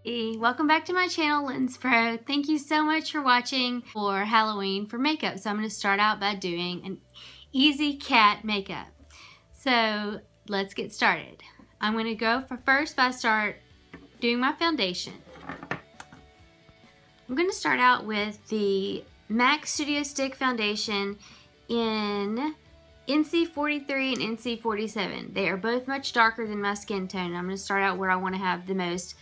Hey, welcome back to my channel, Lens Pro. Thank you so much for watching for Halloween for makeup. So I'm going to start out by doing an easy cat makeup. So let's get started. I'm going to go first by start doing my foundation. I'm going to start out with the MAC Studio Stick Foundation in NC43 and NC47. They are both much darker than my skin tone. I'm going to start out where I want to have the most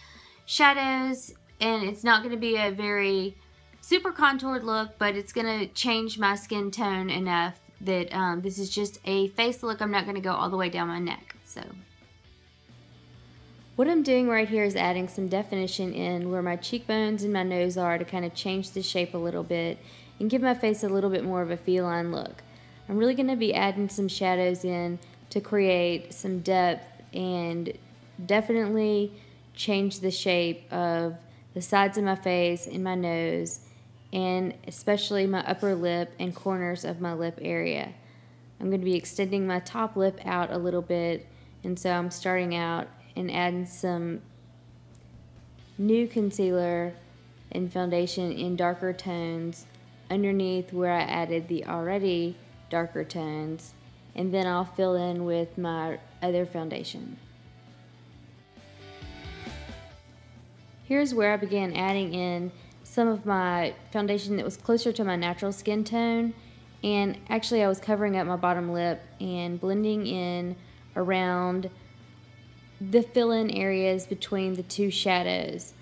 shadows, and it's not going to be a very super contoured look, but it's going to change my skin tone enough that this is just a face look. I'm not going to go all the way down my neck. So what I'm doing right here is adding some definition in where my cheekbones and my nose are to kind of change the shape a little bit and give my face a little bit more of a feline look. I'm really going to be adding some shadows in to create some depth and definitely change the shape of the sides of my face and my nose, and especially my upper lip and corners of my lip area. I'm going to be extending my top lip out a little bit, and so I'm starting out and adding some new concealer and foundation in darker tones underneath where I added the already darker tones, and then I'll fill in with my other foundation. Here's where I began adding in some of my foundation that was closer to my natural skin tone, and actually I was covering up my bottom lip and blending in around the fill-in areas between the two shadows.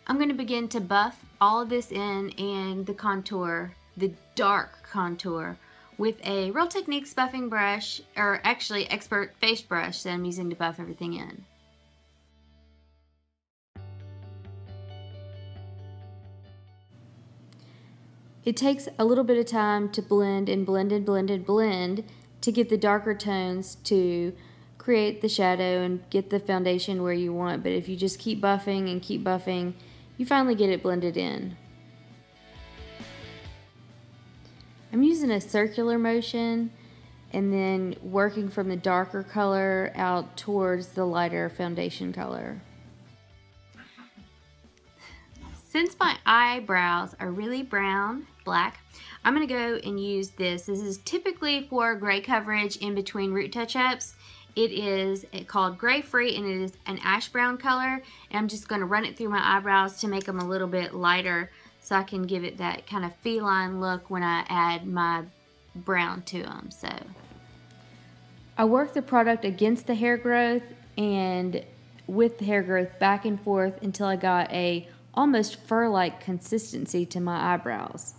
I'm going to begin to buff all of this in and the contour, the dark contour, with a Real Techniques buffing brush, or actually Expert face brush that I'm using to buff everything in. It takes a little bit of time to blend and blend and blend and blend to get the darker tones to create the shadow and get the foundation where you want, but if you just keep buffing, you finally get it blended in. I'm using a circular motion and then working from the darker color out towards the lighter foundation color. Since my eyebrows are really brown, black, I'm going to go and use this. This is typically for gray coverage in between root touch-ups. It is called Gray Free, and it is an ash brown color. And I'm just going to run it through my eyebrows to make them a little bit lighter, so I can give it that kind of feline look when I add my brown to them. So I work the product against the hair growth and with the hair growth back and forth until I got a almost fur-like consistency to my eyebrows.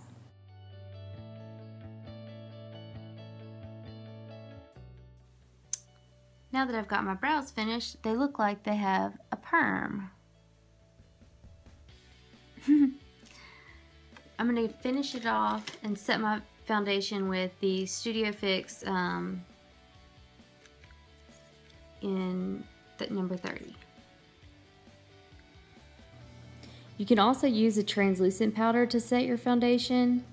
Now that I've got my brows finished, they look like they have a perm. I'm going to finish it off and set my foundation with the Studio Fix in number 30. You can also use a translucent powder to set your foundation.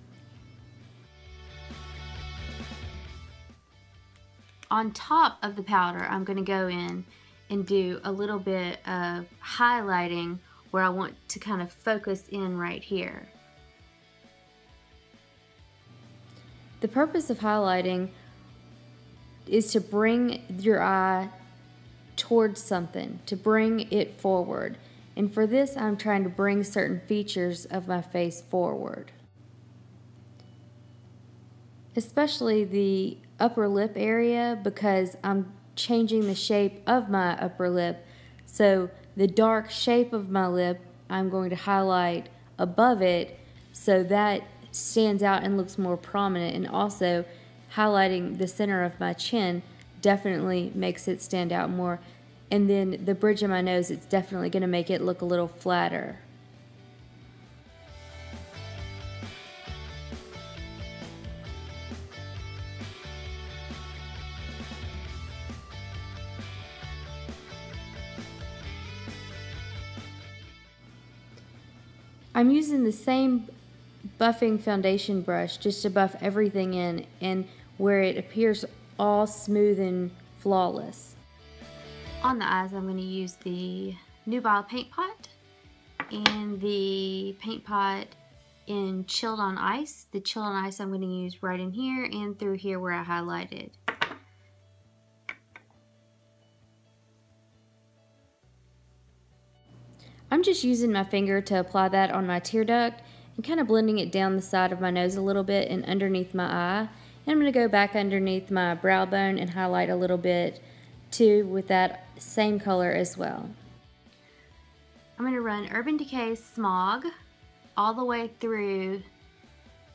On top of the powder, I'm going to go in and do a little bit of highlighting where I want to kind of focus in right here. The purpose of highlighting is to bring your eye towards something, to bring it forward. And for this, I'm trying to bring certain features of my face forward. Especially the upper lip area, because I'm changing the shape of my upper lip. So the dark shape of my lip, I'm going to highlight above it so that stands out and looks more prominent, and also highlighting the center of my chin definitely makes it stand out more, and then the bridge of my nose, it's definitely going to make it look a little flatter. I'm using the same buffing foundation brush just to buff everything in and where it appears all smooth and flawless. On the eyes, I'm going to use the Nubile paint pot and the paint pot in Chilled on Ice. The Chilled on Ice I'm going to use right in here and through here where I highlighted. I'm just using my finger to apply that on my tear duct and kind of blending it down the side of my nose a little bit and underneath my eye. And I'm going to go back underneath my brow bone and highlight a little bit too with that same color as well. I'm going to run Urban Decay Smog all the way through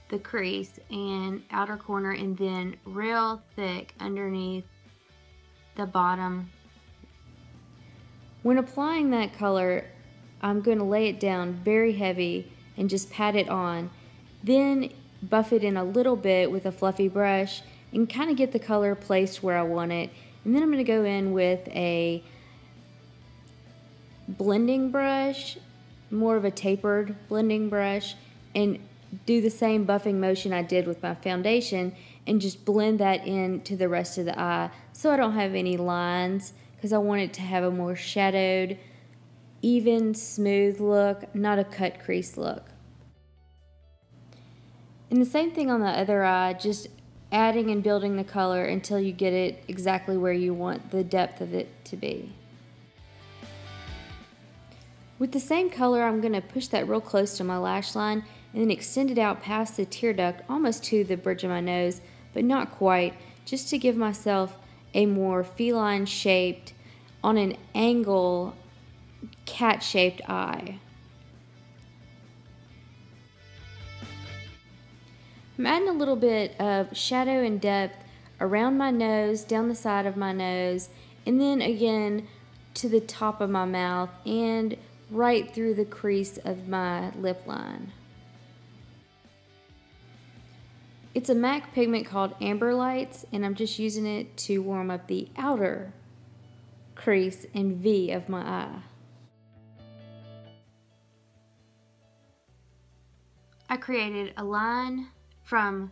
the crease and outer corner and then real thick underneath the bottom. When applying that color, I'm going to lay it down very heavy and just pat it on. Then buff it in a little bit with a fluffy brush and kind of get the color placed where I want it. And then I'm going to go in with a blending brush, more of a tapered blending brush, and do the same buffing motion I did with my foundation and just blend that into the rest of the eye so I don't have any lines, because I want it to have a more shadowed, even, smooth look, not a cut crease look. And the same thing on the other eye, just adding and building the color until you get it exactly where you want the depth of it to be. With the same color, I'm going to push that real close to my lash line and then extend it out past the tear duct almost to the bridge of my nose, but not quite, just to give myself a more feline shaped, on an angle, cat shaped eye. I'm adding a little bit of shadow and depth around my nose, down the side of my nose, and then again to the top of my mouth and right through the crease of my lip line. It's a MAC pigment called Amber Lights, and I'm just using it to warm up the outer crease and V of my eye. I created a line from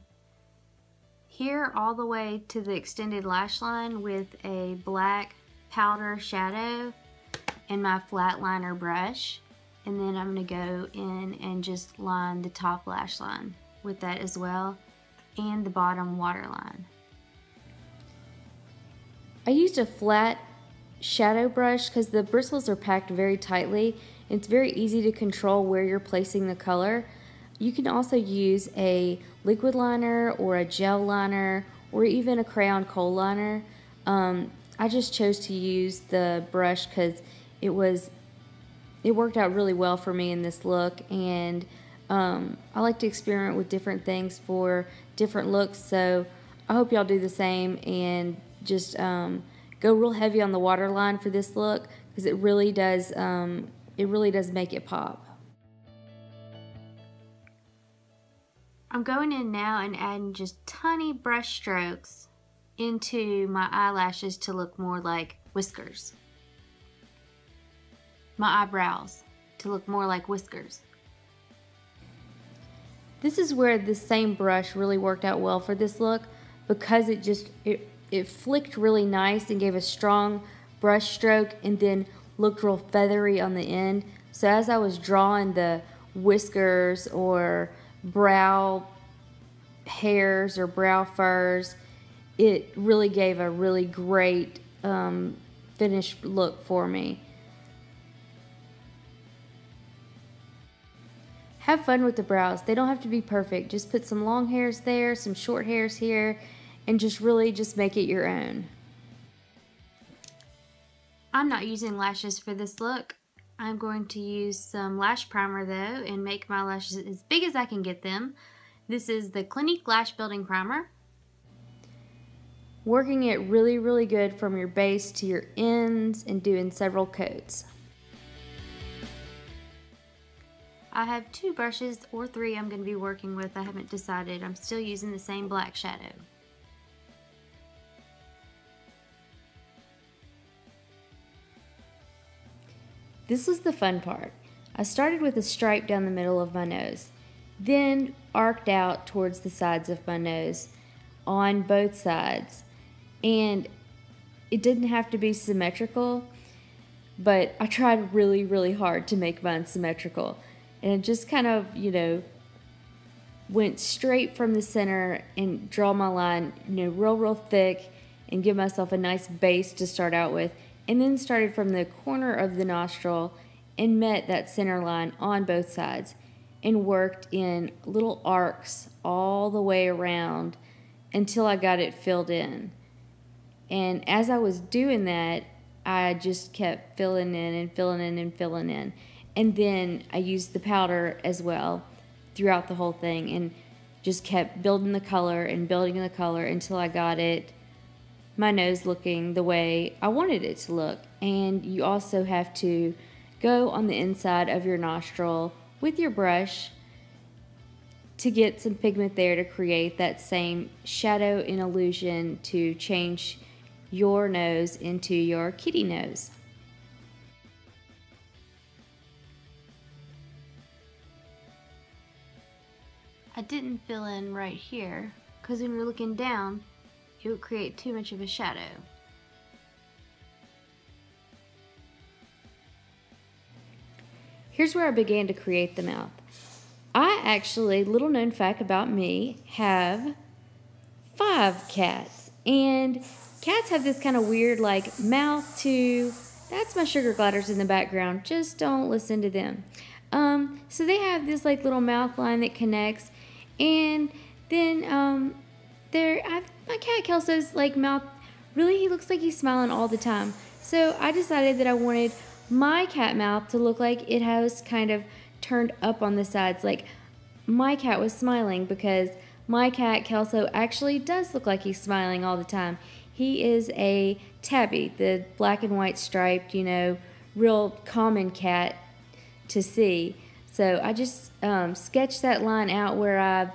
here all the way to the extended lash line with a black powder shadow and my flat liner brush, and then I'm going to go in and just line the top lash line with that as well, and the bottom waterline. I used a flat shadow brush because the bristles are packed very tightly. It's very easy to control where you're placing the color. You can also use a liquid liner or a gel liner or even a crayon kohl liner. I just chose to use the brush because it worked out really well for me in this look, and I like to experiment with different things for different looks, so I hope y'all do the same and just go real heavy on the waterline for this look, because it really does make it pop. I'm going in now and adding just tiny brush strokes into my eyelashes to look more like whiskers. My eyebrows to look more like whiskers. This is where the same brush really worked out well for this look, because it flicked really nice and gave a strong brush stroke and then looked real feathery on the end. So as I was drawing the whiskers or brow hairs or brow furs, it really gave a really great finished look for me. Have fun with the brows. They don't have to be perfect. Just put some long hairs there, some short hairs here, and just really just make it your own. I'm not using lashes for this look. I'm going to use some lash primer though and make my lashes as big as I can get them. This is the Clinique Lash Building Primer. Working it really, really good from your base to your ends and doing several coats. I have 2 brushes or 3 I'm going to be working with. I haven't decided. I'm still using the same black shadow. This was the fun part. I started with a stripe down the middle of my nose, then arced out towards the sides of my nose on both sides. And it didn't have to be symmetrical, but I tried really, really hard to make mine symmetrical. And it just kind of, you know, went straight from the center and draw my line, you know, real thick and give myself a nice base to start out with. And then started from the corner of the nostril and met that center line on both sides and worked in little arcs all the way around until I got it filled in. And as I was doing that, I just kept filling in and filling in and filling in. And then I used the powder as well throughout the whole thing and just kept building the color and building the color until I got it, my nose looking the way I wanted it to look. And you also have to go on the inside of your nostril with your brush to get some pigment there to create that same shadow and illusion to change your nose into your kitty nose. I didn't fill in right here because when you're looking down, it would create too much of a shadow. Here's where I began to create the mouth. I actually, little known fact about me, have 5 cats. And cats have this kind of weird like mouth to, that's my sugar gliders in the background, just don't listen to them. So they have this like little mouth line that connects, and then my cat Kelso's like mouth, really he looks like he's smiling all the time. So I decided that I wanted my cat mouth to look like it has kind of turned up on the sides, like my cat was smiling, because my cat Kelso actually does look like he's smiling all the time. He is a tabby, the black and white striped, you know, real common cat to see. So I just sketched that line out where I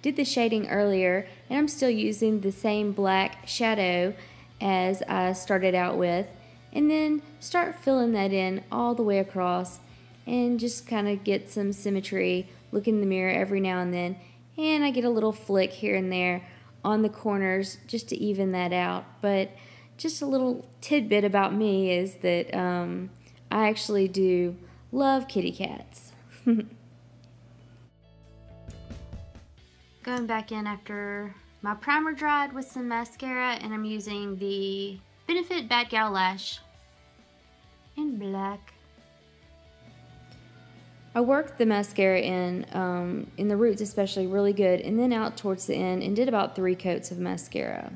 did the shading earlier, and I'm still using the same black shadow as I started out with, and then start filling that in all the way across and just kind of get some symmetry. Look in the mirror every now and then, and I get a little flick here and there on the corners just to even that out. But just a little tidbit about me is that I actually do love kitty cats. Going back in after my primer dried with some mascara, and I'm using the Benefit Bad Gal Lash in black. I worked the mascara in the roots especially really good, and then out towards the end, and did about 3 coats of mascara.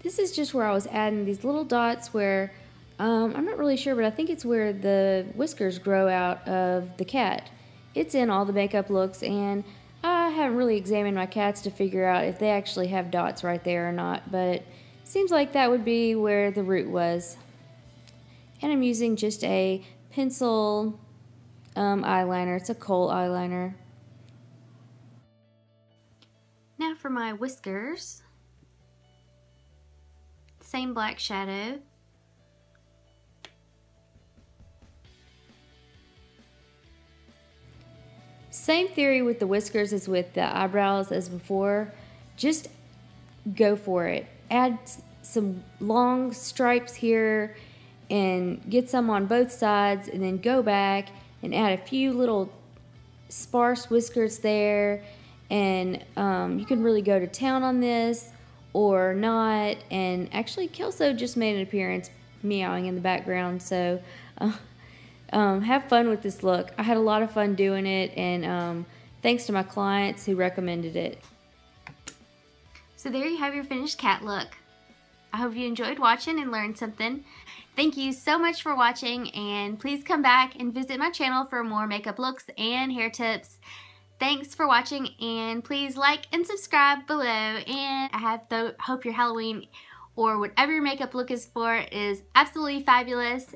This is just where I was adding these little dots where, I'm not really sure, but I think it's where the whiskers grow out of the cat. It's in all the makeup looks, and I haven't really examined my cats to figure out if they actually have dots right there or not, but seems like that would be where the root was. And I'm using just a pencil eyeliner. It's a kohl eyeliner. Now for my whiskers. Same black shadow. Same theory with the whiskers as with the eyebrows as before. Just go for it. Add some long stripes here and get some on both sides, and then go back and add a few little sparse whiskers there, and you can really go to town on this or not. And actually Kelso just made an appearance meowing in the background, so have fun with this look. I had a lot of fun doing it, and thanks to my clients who recommended it. So there you have your finished cat look. I hope you enjoyed watching and learned something. Thank you so much for watching, and please come back and visit my channel for more makeup looks and hair tips. Thanks for watching, and please like and subscribe below. And I hope your Halloween or whatever your makeup look is for is absolutely fabulous.